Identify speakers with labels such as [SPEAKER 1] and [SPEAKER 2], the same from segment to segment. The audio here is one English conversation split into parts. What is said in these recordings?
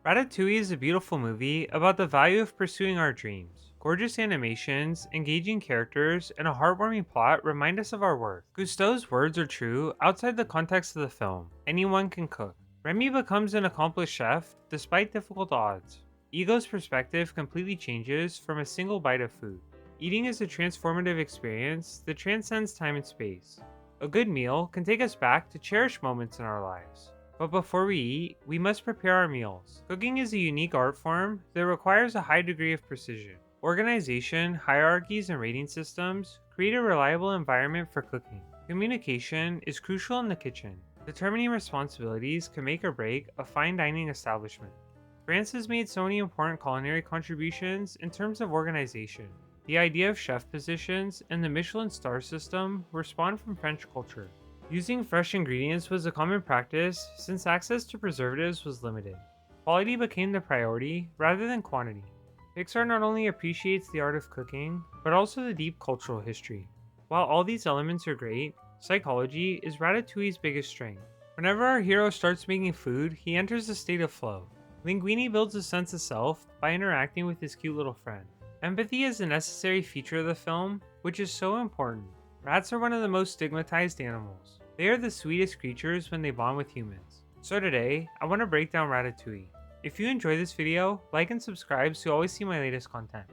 [SPEAKER 1] Ratatouille is a beautiful movie about the value of pursuing our dreams. Gorgeous animations, engaging characters, and a heartwarming plot remind us of our worth. Gusteau's words are true outside the context of the film. Anyone can cook. Remy becomes an accomplished chef despite difficult odds. Ego's perspective completely changes from a single bite of food. Eating is a transformative experience that transcends time and space. A good meal can take us back to cherished moments in our lives. But before we eat, we must prepare our meals. Cooking is a unique art form that requires a high degree of precision. Organization, hierarchies, and rating systems create a reliable environment for cooking. Communication is crucial in the kitchen. Determining responsibilities can make or break a fine dining establishment. France has made so many important culinary contributions in terms of organization. The idea of chef positions and the Michelin Star system were spawned from French culture. Using fresh ingredients was a common practice since access to preservatives was limited. Quality became the priority rather than quantity. Pixar not only appreciates the art of cooking, but also the deep cultural history. While all these elements are great, psychology is Ratatouille's biggest strength. Whenever our hero starts making food, he enters a state of flow. Linguini builds a sense of self by interacting with his cute little friend. Empathy is a necessary feature of the film, which is so important. Rats are one of the most stigmatized animals. They are the sweetest creatures when they bond with humans. So today, I want to break down Ratatouille. If you enjoy this video, like and subscribe so you always see my latest content.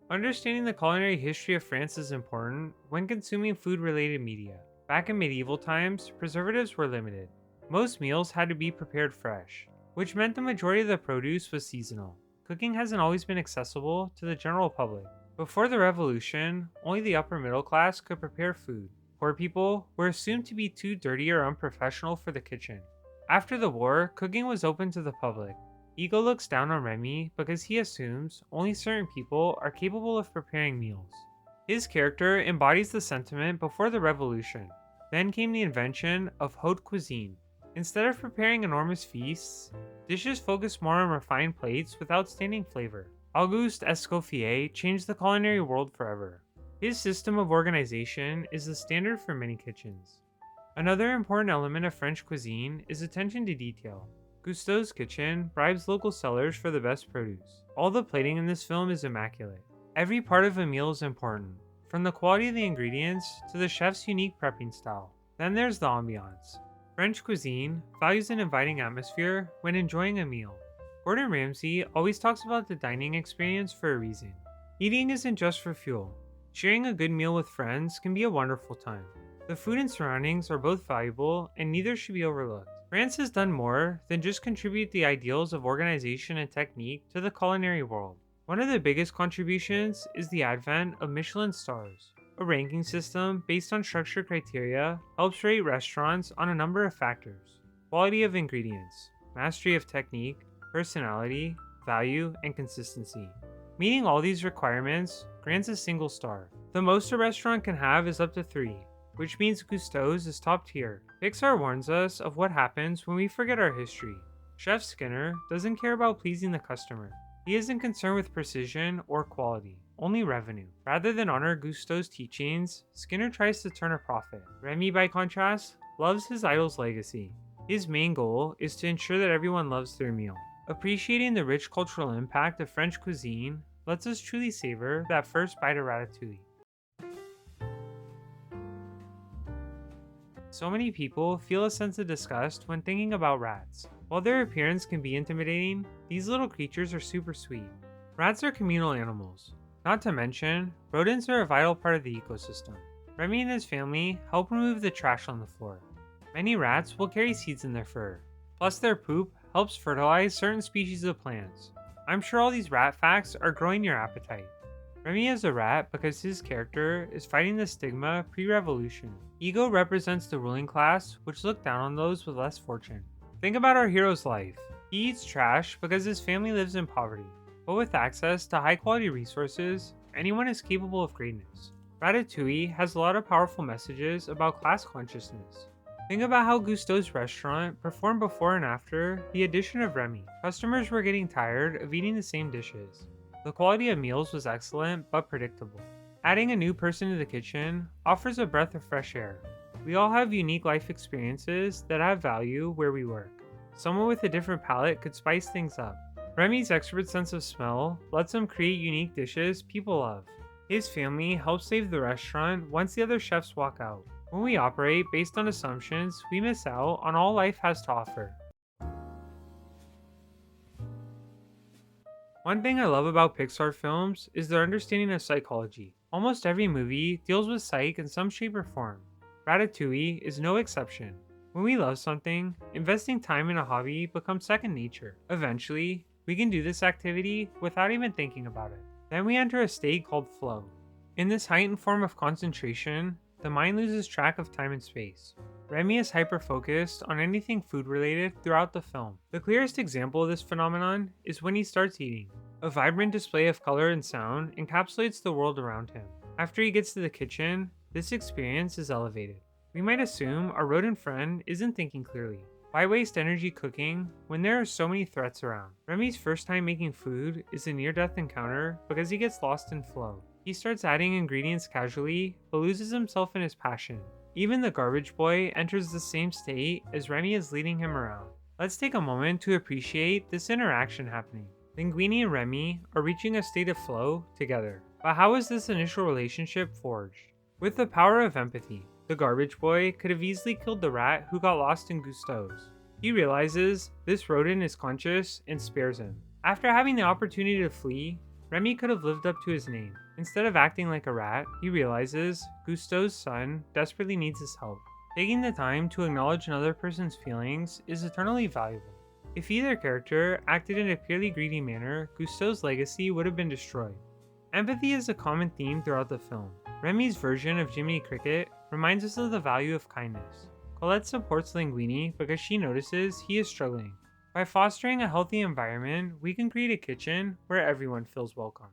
[SPEAKER 1] Understanding the culinary history of France is important when consuming food-related media. Back in medieval times, preservatives were limited. Most meals had to be prepared fresh, which meant the majority of the produce was seasonal. Cooking hasn't always been accessible to the general public. Before the revolution, only the upper middle class could prepare food. Poor people were assumed to be too dirty or unprofessional for the kitchen. After the war, cooking was open to the public. Ego looks down on Remy because he assumes only certain people are capable of preparing meals. His character embodies the sentiment before the revolution. Then came the invention of haute cuisine. Instead of preparing enormous feasts, dishes focused more on refined plates with outstanding flavor. Auguste Escoffier changed the culinary world forever. His system of organization is the standard for many kitchens. Another important element of French cuisine is attention to detail. Gusteau's kitchen bribes local sellers for the best produce. All the plating in this film is immaculate. Every part of a meal is important, from the quality of the ingredients to the chef's unique prepping style. Then there's the ambiance. French cuisine values an inviting atmosphere when enjoying a meal. Gordon Ramsay always talks about the dining experience for a reason. Eating isn't just for fuel. Sharing a good meal with friends can be a wonderful time. The food and surroundings are both valuable and neither should be overlooked. France has done more than just contribute the ideals of organization and technique to the culinary world. One of the biggest contributions is the advent of Michelin Stars. A ranking system based on structured criteria helps rate restaurants on a number of factors: quality of ingredients, mastery of technique, personality, value, and consistency. Meeting all these requirements grants a single star. The most a restaurant can have is up to 3, which means Gusteau's is top tier. Pixar warns us of what happens when we forget our history. Chef Skinner doesn't care about pleasing the customer. He isn't concerned with precision or quality, only revenue. Rather than honor Gusteau's teachings, Skinner tries to turn a profit. Remy, by contrast, loves his idol's legacy. His main goal is to ensure that everyone loves their meal. Appreciating the rich cultural impact of French cuisine lets us truly savor that first bite of Ratatouille. So many people feel a sense of disgust when thinking about rats. While their appearance can be intimidating, these little creatures are super sweet. Rats are communal animals. Not to mention, rodents are a vital part of the ecosystem. Remy and his family help remove the trash on the floor. Many rats will carry seeds in their fur. Plus, their poop helps fertilize certain species of plants. I'm sure all these rat facts are growing your appetite. Remy is a rat because his character is fighting the stigma pre-revolution. Ego represents the ruling class, which look down on those with less fortune. Think about our hero's life. He eats trash because his family lives in poverty. But with access to high-quality resources, anyone is capable of greatness. Ratatouille has a lot of powerful messages about class consciousness. Think about how Gusteau's restaurant performed before and after the addition of Remy. Customers were getting tired of eating the same dishes. The quality of meals was excellent but predictable. Adding a new person to the kitchen offers a breath of fresh air. We all have unique life experiences that have value where we work. Someone with a different palate could spice things up. Remi's expert sense of smell lets him create unique dishes people love. His family helps save the restaurant once the other chefs walk out. When we operate based on assumptions, we miss out on all life has to offer. One thing I love about Pixar films is their understanding of psychology. Almost every movie deals with psych in some shape or form. Ratatouille is no exception. When we love something, investing time in a hobby becomes second nature. Eventually, we can do this activity without even thinking about it. Then we enter a state called flow. In this heightened form of concentration, the mind loses track of time and space. Remi is hyper-focused on anything food-related throughout the film. The clearest example of this phenomenon is when he starts eating. A vibrant display of color and sound encapsulates the world around him. After he gets to the kitchen, this experience is elevated. We might assume our rodent friend isn't thinking clearly. Why waste energy cooking when there are so many threats around? Remi's first time making food is a near-death encounter because he gets lost in flow. He starts adding ingredients casually, but loses himself in his passion. Even the garbage boy enters the same state as Remi is leading him around. Let's take a moment to appreciate this interaction happening. Linguini and Remi are reaching a state of flow together. But how is this initial relationship forged? With the power of empathy. The garbage boy could have easily killed the rat who got lost in Gustea's. He realizes this rodent is conscious and spares him. After having the opportunity to flee, Remi could have lived up to his name. Instead of acting like a rat, he realizes Gustea's son desperately needs his help. Taking the time to acknowledge another person's feelings is eternally valuable. If either character acted in a purely greedy manner, Gustea's legacy would have been destroyed. Empathy is a common theme throughout the film. Remi's version of Jiminy Cricket reminds us of the value of kindness. Colette supports Linguini because she notices he is struggling. By fostering a healthy environment, we can create a kitchen where everyone feels welcome.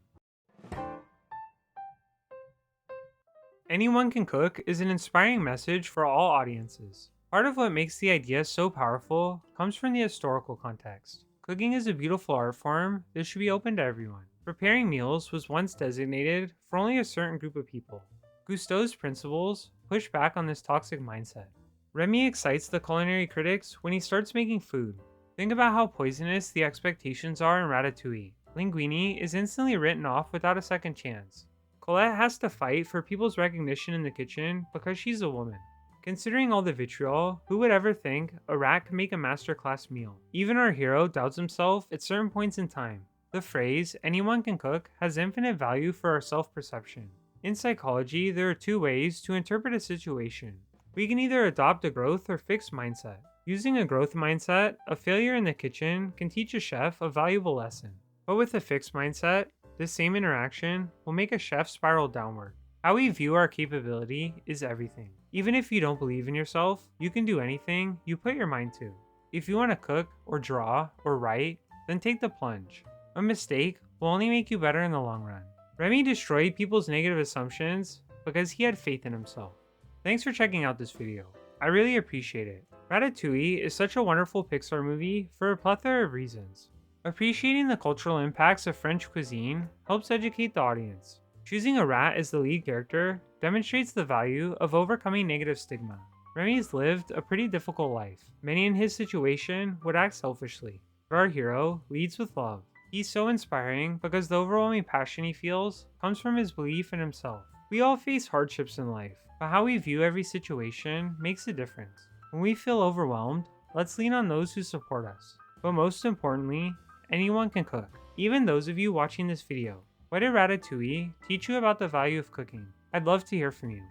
[SPEAKER 1] Anyone can cook is an inspiring message for all audiences. Part of what makes the idea so powerful comes from the historical context. Cooking is a beautiful art form that should be open to everyone. Preparing meals was once designated for only a certain group of people. Gustea's principles push back on this toxic mindset. Remi excites the culinary critics when he starts making food. Think about how poisonous the expectations are in Ratatouille. Linguini is instantly written off without a second chance. Colette has to fight for people's recognition in the kitchen because she's a woman. Considering all the vitriol, who would ever think a rat could make a masterclass meal? Even our hero doubts himself at certain points in time. The phrase, anyone can cook, has infinite value for our self-perception. In psychology, there are two ways to interpret a situation. We can either adopt a growth or fixed mindset. Using a growth mindset, a failure in the kitchen can teach a chef a valuable lesson. But with a fixed mindset, this same interaction will make a chef spiral downward. How we view our capability is everything. Even if you don't believe in yourself, you can do anything you put your mind to. If you want to cook, or draw, or write, then take the plunge. A mistake will only make you better in the long run. Remi destroyed people's negative assumptions because he had faith in himself. Thanks for checking out this video. I really appreciate it. Ratatouille is such a wonderful Pixar movie for a plethora of reasons. Appreciating the cultural impacts of French cuisine helps educate the audience. Choosing a rat as the lead character demonstrates the value of overcoming negative stigma. Remi's lived a pretty difficult life. Many in his situation would act selfishly, but our hero leads with love. He's so inspiring because the overwhelming passion he feels comes from his belief in himself. We all face hardships in life, but how we view every situation makes a difference. When we feel overwhelmed, let's lean on those who support us. But most importantly, anyone can cook, even those of you watching this video. What did Ratatouille teach you about the value of cooking? I'd love to hear from you.